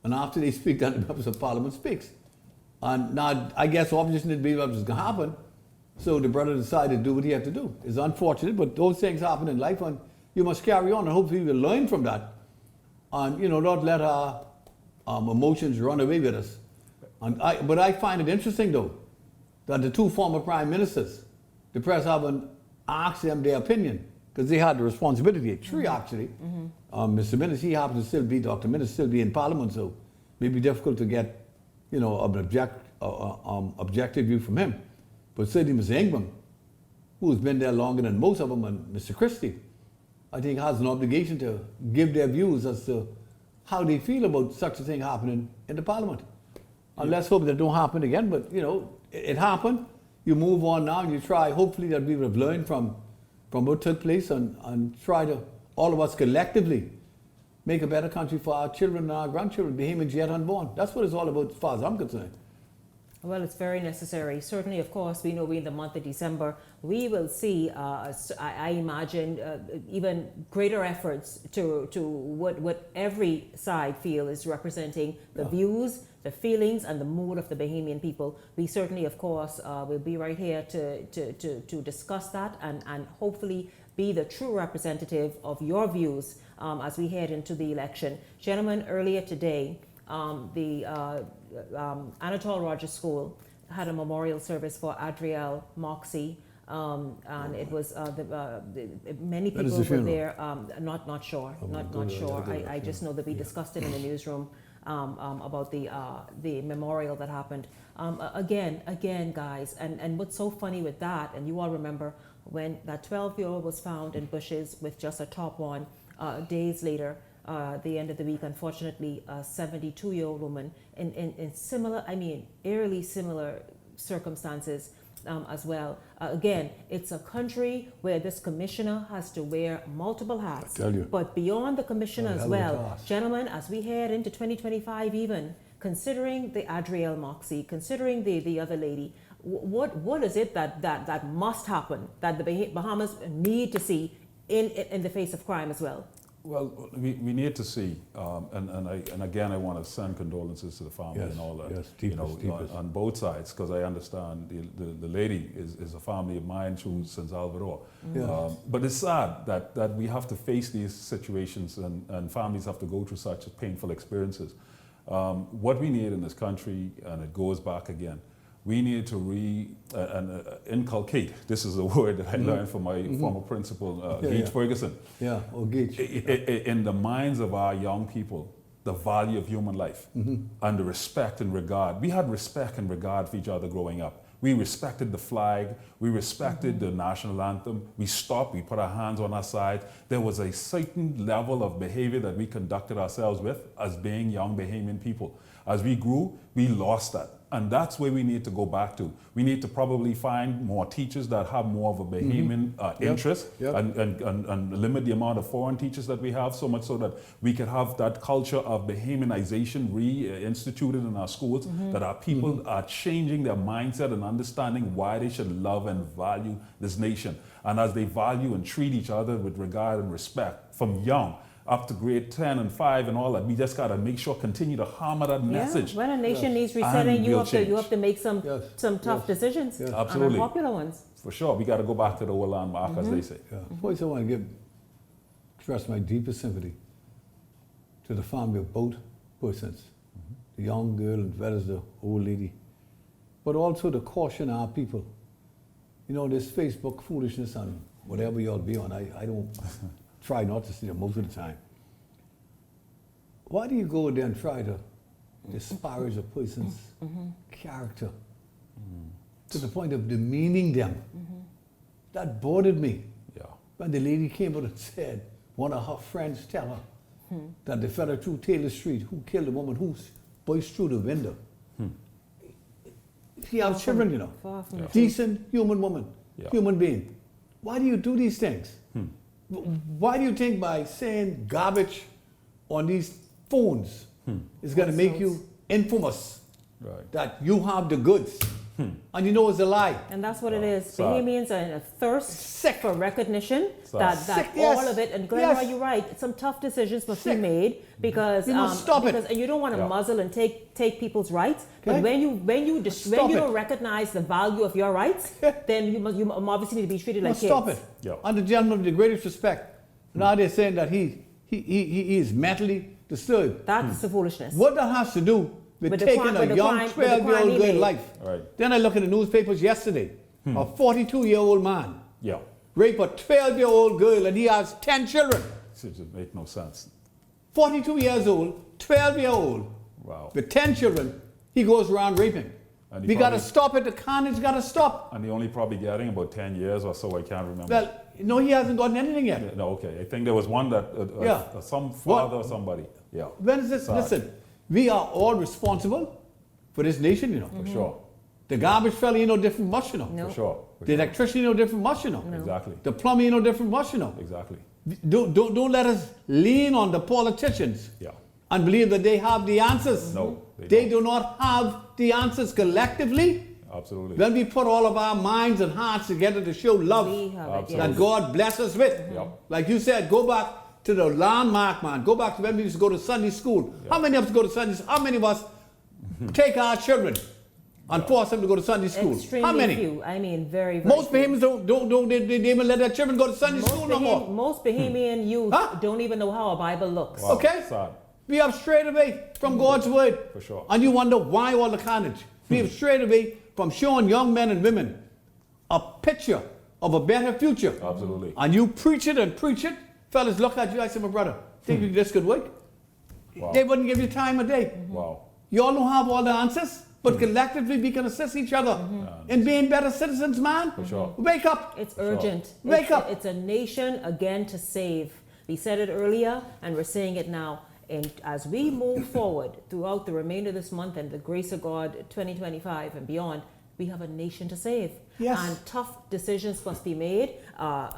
and after they speak, then the members of parliament speaks. And now, I guess opposition didn't believe what was going to happen, so the brother decided to do what he had to do. It's unfortunate, but those things happen in life, and you must carry on, and hopefully we'll learn from that, and, you know, not let our emotions run away with us. But I find it interesting, though, that the two former prime ministers, the press haven't asked them their opinion, because they had the responsibility. Three, actually. Mr. Minnis, he happens to still be, Dr. Minnis, still be in Parliament, so it may be difficult to get, you know, an objective view from him. But certainly Mr. Ingram, who's been there longer than most of them, and Mr. Christie, I think has an obligation to give their views as to how they feel about such a thing happening in the Parliament. And let's hope that it don't happen again, but, you know, it happened. you move on now and you try, hopefully that we would have learned from what took place and try to, all of us collectively, make a better country for our children and our grandchildren, the Bahamians yet unborn. That's what it's all about as far as I'm concerned. Well, it's very necessary. Certainly, of course, we know we're in the month of December. We will see, I imagine, even greater efforts to what every side feel is representing the views, the feelings, and the mood of the Bahamian people. We certainly, of course, will be right here to discuss that and hopefully be the true representative of your views as we head into the election. Gentlemen, earlier today, the Anatole Rogers School had a memorial service for Adrielle Moxie, and it was many people were there. Not sure. I just know that we discussed it in the newsroom about the memorial that happened. Again, guys, and what's so funny with that, and you all remember when that 12-year-old was found in bushes with just a top on, days later. The end of the week, unfortunately, a 72-year-old woman in similar, eerily similar circumstances as well. Again, it's a country where this commissioner has to wear multiple hats. I tell you. But beyond the commissioner as well, gentlemen, as we head into 2025 even, considering the Adrielle Moxie, considering the other lady, what is it that must happen, that the Bahamas need to see in the face of crime as well? Well, we need to see, and again, I want to send condolences to the family and all that. Yes, deepest. On both sides, because I understand the lady is a family of mine who's in Salvador. Yeah. But it's sad that we have to face these situations and families have to go through such painful experiences. What we need in this country, and it goes back again, we need to inculcate, this is a word that I learned from my former principal, Gage Ferguson. Yeah, or Gage. In the minds of our young people, the value of human life and the respect and regard. We had respect and regard for each other growing up. We respected the flag, we respected the national anthem, we stopped, we put our hands on our sides. There was a certain level of behavior that we conducted ourselves with as being young Bahamian people. As we grew, we lost that. And that's where we need to go back to. We need to probably find more teachers that have more of a Bahamian interest and limit the amount of foreign teachers that we have, so much so that we can have that culture of Bahamianization reinstituted in our schools, that our people are changing their mindset and understanding why they should love and value this nation. And as they value and treat each other with regard and respect from young, up to grade 10 and 5 and all that, we just got to make sure, continue to hammer that message. When a nation needs resetting, you have to make some tough decisions, absolutely, and unpopular ones. For sure, we got to go back to the old landmark, as they say. First, I want to express my deepest sympathy to the family of both persons, the young girl as well as the old lady, but also to caution our people. You know, this Facebook foolishness and whatever y'all be on, I don't try not to see them most of the time. Why do you go there and try to disparage a person's character to the point of demeaning them? That bothered me. When the lady came out and said, one of her friends tell her that the fella through Taylor Street who killed the woman who burst through the window. She has children, you know. Decent human woman, human being. Why do you do these things? Why do you think by saying garbage on these phones is going to make you infamous? That you have the goods. And you know it's a lie. And that's what it is. Bahamians are in a thirst for recognition. That all of it. And Glenn, you're right. Some tough decisions must be made because you must stop it. And you don't want to muzzle and take people's rights. But when you don't recognize the value of your rights, then you obviously need to be treated like kids. Stop it. And the gentleman with the greatest respect. Now they're saying that he is mentally disturbed. That's the foolishness. What that has to do with taking a young 12-year-old girl's life. Then I look at the newspapers yesterday. A 42-year-old man raped a 12-year-old girl and he has 10 children. It just make no sense. 42 years old, 12-year-old, with 10 children, he goes around raping. We got to stop it. The carnage got to stop. And he only probably getting about 10 years or so, I can't remember. Well, no, he hasn't gotten anything yet. No, okay. I think there was one that, some father or somebody. When is this? Listen, we are all responsible for this nation, you know. For sure. The garbage fella ain't no different much, you know. No. For sure. The electrician ain't no different much, you know. No. Exactly. The plumbing ain't no different much, you know. Exactly. Don't let us lean on the politicians and believe that they have the answers. No, they do not have the answers collectively. Absolutely. When we put all of our minds and hearts together to show love that God bless us with. Like you said, go back to the landmark, man. Go back to when we used to go to Sunday school. How many of us go to Sunday school? How many of us take our children and force them to go to Sunday school? Extremely How many? few. I mean, very, very Most few. Bahamians they even let their children go to Sunday school no more. Most Bahamian youth don't even know how a Bible looks. Wow. Okay? Sad. We have strayed away from God's word. For sure. And you wonder why all the carnage. We have strayed away from showing young men and women a picture of a better future. Absolutely. And you preach it and preach it. Fellas, look at you. I said, my brother, think this could work? Wow. They wouldn't give you time a day. Wow. You all don't have all the answers, but collectively we can assist each other in being better citizens, man. For sure. Wake up. It's urgent. Wake up. It's a nation again to save. We said it earlier and we're saying it now. And as we move forward throughout the remainder of this month and the grace of God 2025 and beyond, we have a nation to save. Yes. And tough decisions must be made.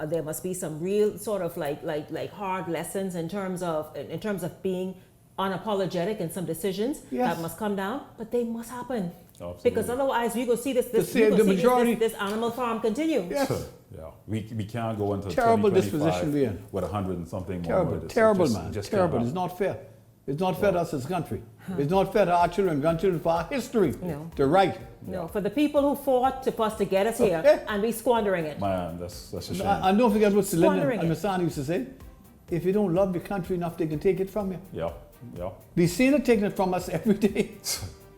There must be some real sort of like hard lessons in terms of being unapologetic in some decisions that must come down, but they must happen. Absolutely. Because otherwise we go see this animal farm continue. Yes. Yeah, we can't go into Terrible 2025 disposition we're in. with 100 and something Terrible, more. terrible, man. Just Terrible. can't It's not fair. It's not fair to us as a country. It's not fair to our children, grandchildren, for our history. No. To right. No, for the people who fought for us to get us here and we squandering it. Man, that's a shame. And don't forget what Squandering Celine and Masani used to say. If you don't love your country enough, they can take it from you. Yeah, yeah. We've seen it taking it from us every day.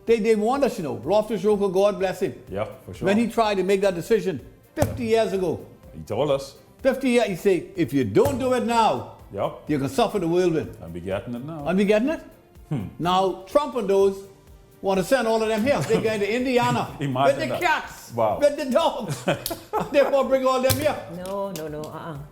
They want us, you know. Loftus Roker, God bless him. Yeah, for sure. When he tried to make that decision 50 years ago. He told us. 50 years, he said, if you don't do it now, you can suffer the whirlwind. And be getting it now. And we getting it? Now, Trump and those want to send all of them here. They're going to Indiana Imagine with the that. cats, Wow. with the dogs. They want to bring all them here. No.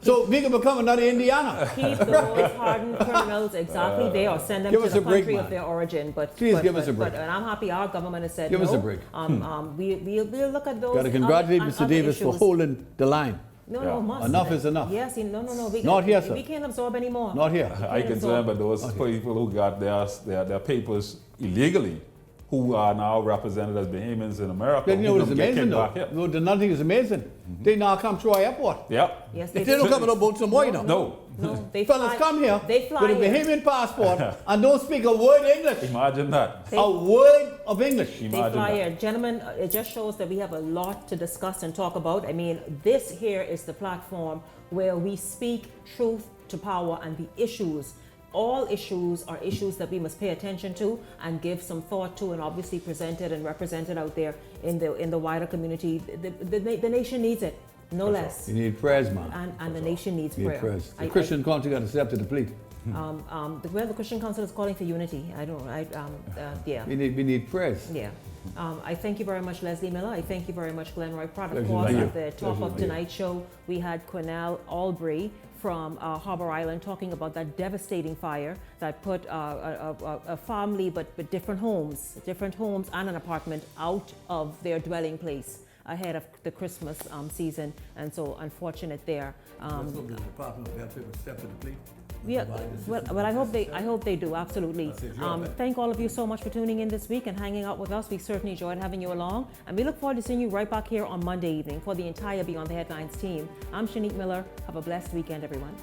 So we can become another Indiana. Keep those hardened criminals exactly there or send them to the country of their origin. But Please give us a break. And I'm happy our government has said Give no. us a break. We'll look at those. Got to congratulate Mr. Davis for holding the line. No, must. Enough is enough. Yes, no. Not here, sir. We can't absorb anymore. Not here. I can remember those people who got their papers illegally, who are now represented as Bahamians in America. But you know who what's don't get amazing kicked though? back here. No, another thing is amazing. They now come through our airport. Yep. Yes, If they don't come about some more, you know. No. They Fellas come here they fly with a in. Bahamian passport and don't speak a word English. Imagine that. A word of English. They fly here. Gentlemen, it just shows that we have a lot to discuss and talk about. I mean, this here is the platform where we speak truth to power and the issues. All issues are issues that we must pay attention to and give some thought to, and obviously presented and represented out there in the wider community. The nation needs it, no less. You need prayers, man. And the nation needs You need prayer. prayers. The Christian country got to step to the plate. The Christian Council is calling for unity. Yeah. We need prayers. Yeah. I thank you very much, Leslie Miller. I thank you very much, Glenn Roy Pratt. Of Pleasure course, to at you. the top Pleasure of to you. tonight's show, we had Quinnell Albury from Harbour Island talking about that devastating fire that put a family, but different homes and an apartment out of their dwelling place ahead of the Christmas season, and so unfortunate there. Yeah, well, I hope they do, absolutely. Thank all of you so much for tuning in this week and hanging out with us. We certainly enjoyed having you along, and we look forward to seeing you right back here on Monday evening for the entire Beyond the Headlines team. I'm Shanique Miller. Have a blessed weekend, everyone.